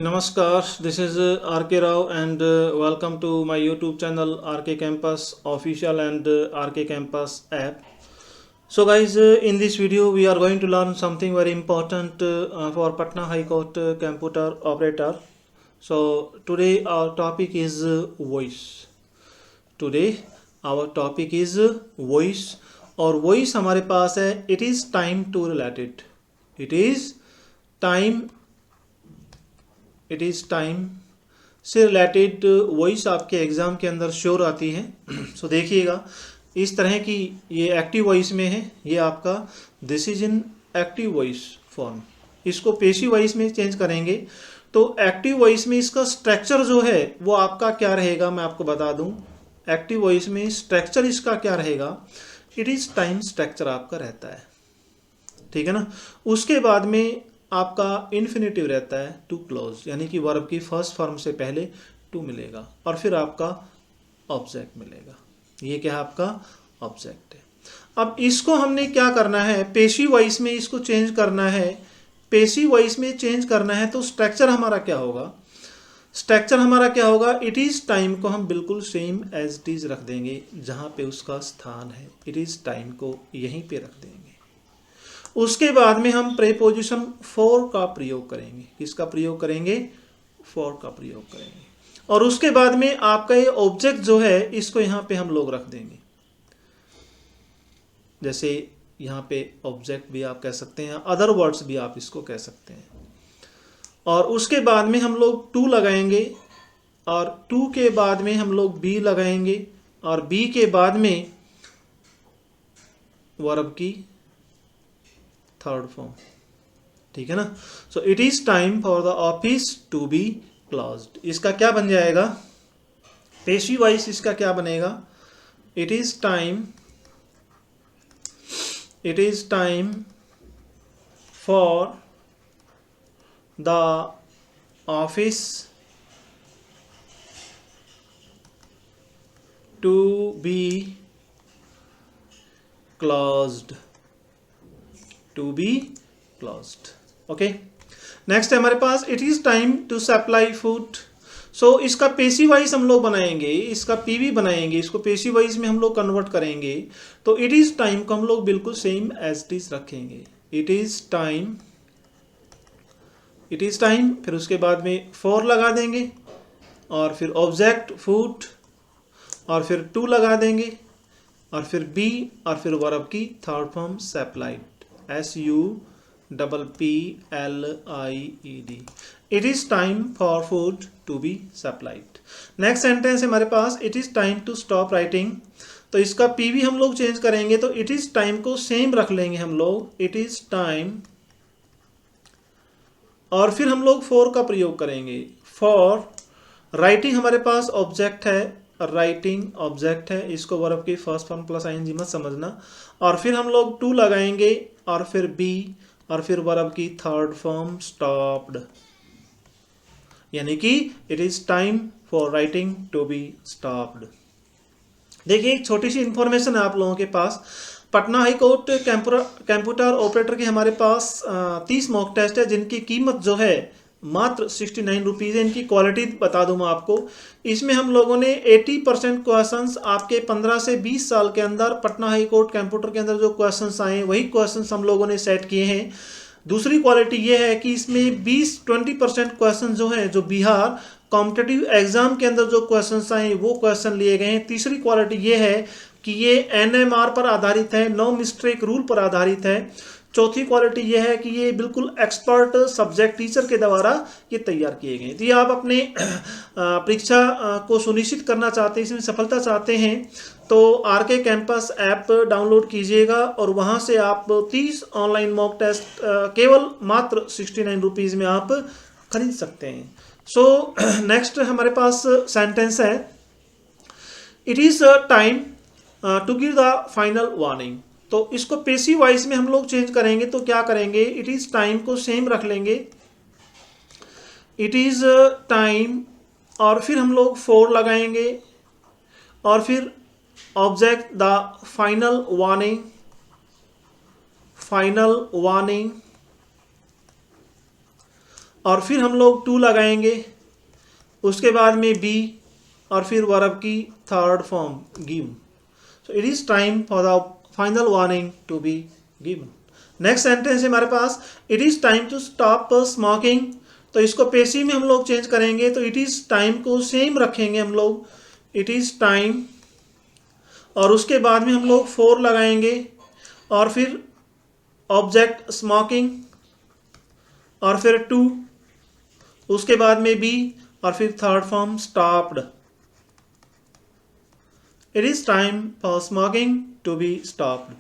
Namaskar, this is RK Rao and welcome to my YouTube channel RK Campus Official and RK Campus app. So guys, in this video we are going to learn something very important for Patna High Court computer operator. So today our topic is voice. Today our topic is voice और voice हमारे पास है it is time to related. It is time से related voice आपके exam के अंदर sure आती है। सो देखिएगा इस तरह की ये एक्टिव वॉइस में है, ये आपका this is in active voice form. इसको पेसिव वॉइस में चेंज करेंगे तो एक्टिव वॉइस में इसका स्ट्रक्चर जो है वो आपका क्या रहेगा, मैं आपको बता दूं। एक्टिव वॉइस में स्ट्रक्चर इसका क्या रहेगा, इट इज़ टाइम स्ट्रक्चर आपका रहता है, ठीक है ना। उसके बाद में आपका इन्फिनेटिव रहता है टू क्लोज, यानी कि वर्ब की फर्स्ट फॉर्म से पहले टू मिलेगा और फिर आपका ऑब्जेक्ट मिलेगा। ये क्या है, आपका ऑब्जेक्ट है। अब इसको हमने क्या करना है, पेसिव वॉइस में इसको चेंज करना है। पेसिव वॉइस में चेंज करना है तो स्ट्रक्चर हमारा क्या होगा, इट इज़ टाइम को हम बिल्कुल सेम एज इट इज़ रख देंगे जहाँ पे उसका स्थान है, इट इज़ टाइम को यहीं पे रख देंगे। उसके बाद में हम प्रीपोजिशन फॉर का प्रयोग करेंगे। किसका प्रयोग करेंगे, फॉर का प्रयोग करेंगे। और उसके बाद में आपका ये ऑब्जेक्ट जो है इसको यहाँ पे हम लोग रख देंगे। जैसे यहाँ पे ऑब्जेक्ट भी आप कह सकते हैं, अदर वर्ड्स भी आप इसको कह सकते हैं। और उसके बाद में हम लोग टू लगाएंगे और टू के बाद में हम लोग बी लगाएंगे और बी के बाद में वर्ब की थर्ड फॉर्म, ठीक है ना। So it is time for the office to be closed. इसका क्या बन जाएगा, पेसिव वॉइस इसका क्या बनेगा, it is time for the office to be closed, okay. Next है हमारे पास it is time to supply food. So इसका पेसिव वॉइस हम लोग बनाएंगे, इसका पीवी बनाएंगे, इसको पेसिव वॉइस में हम लोग कन्वर्ट करेंगे। तो इट इज टाइम को हम लोग बिल्कुल सेम एज इट इज रखेंगे, इट इज टाइम, फिर उसके बाद में फॉर लगा देंगे और फिर ऑब्जेक्ट फूड और फिर टू लगा देंगे और फिर बी और फिर वर्ब की third form supplied, SUPPLIED। It is time for food to be supplied. Next sentence है हमारे पास it is time to stop writing. तो इसका पीवी हम लोग चेंज करेंगे तो इट इज टाइम को सेम रख लेंगे हम लोग, इट इज टाइम, और फिर हम लोग फॉर का प्रयोग करेंगे। फॉर राइटिंग हमारे पास ऑब्जेक्ट है, राइटिंग ऑब्जेक्ट है, इसको वर्ब की फर्स्ट फॉर्म प्लस आईएनजी मत समझना। और फिर हम लोग टू लगाएंगे और फिर बी और फिर वर्ब की थर्ड फॉर्म स्टॉप्ड, यानी कि it is time for writing to be stopped. देखिए एक छोटी सी इंफॉर्मेशन है आप लोगों के पास, Patna high court computer operator के हमारे पास 30 मॉक टेस्ट है जिनकी कीमत जो है मात्र 69 रुपीज़ है। इनकी क्वालिटी बता दूं मैं आपको, इसमें हम लोगों ने 80% क्वेश्चंस आपके 15 से 20 साल के अंदर पटना हाई कोर्ट कंप्यूटर के अंदर जो क्वेश्चंस आए वही क्वेश्चंस हम लोगों ने सेट किए हैं। दूसरी क्वालिटी ये है कि इसमें 20% क्वेश्चन जो हैं जो बिहार कॉम्पिटिटिव एग्जाम के अंदर जो क्वेश्चंस आए वो क्वेश्चन लिए गए हैं। तीसरी क्वालिटी ये है कि ये NMR पर आधारित है, नो मिस्टेक रूल पर आधारित है। चौथी क्वालिटी ये है कि ये बिल्कुल एक्सपर्ट सब्जेक्ट टीचर के द्वारा ये तैयार किए गए। तो ये आप अपने परीक्षा को सुनिश्चित करना चाहते हैं, इसमें सफलता चाहते हैं तो RK कैंपस ऐप डाउनलोड कीजिएगा और वहाँ से आप 30 ऑनलाइन मॉक टेस्ट केवल मात्र 69 रुपीज़ में आप खरीद सकते हैं। सो नेक्स्ट हमारे पास सेंटेंस है it is time to give the final warning. तो इसको पेसिव वॉइस में हम लोग चेंज करेंगे तो क्या करेंगे, इट इज टाइम को सेम रख लेंगे, इट इज टाइम और फिर हम लोग फॉर लगाएंगे और फिर ऑब्जेक्ट द फाइनल वार्निंग और फिर हम लोग टू लगाएंगे, उसके बाद में बी और फिर वर्ब की third form give. So it is time for the final warning to be given. Next sentence है हमारे पास, it is time to stop smoking. तो इसको पेसिव में हम लोग चेंज करेंगे, तो इट इज टाइम को सेम रखेंगे हम लोग, इट इज टाइम, और उसके बाद में हम लोग फोर लगाएंगे और फिर ऑब्जेक्ट स्मोकिंग और फिर टू, उसके बाद में बी और फिर third form stopped. It is time for smoking to be stopped.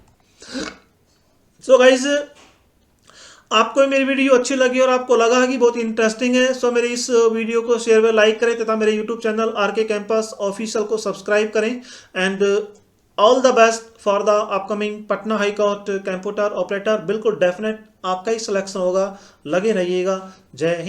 So guys, आपको मेरी वीडियो अच्छी लगी और आपको लगा कि बहुत इंटरेस्टिंग है, सो मेरी इस वीडियो को शेयर व लाइक करें तथा मेरे YouTube channel RK campus official को सब्सक्राइब करें। And all the best for the upcoming Patna high court computer operator. बिल्कुल डेफिनेट आपका ही सिलेक्शन होगा, लगे रहिएगा। जय हिंद।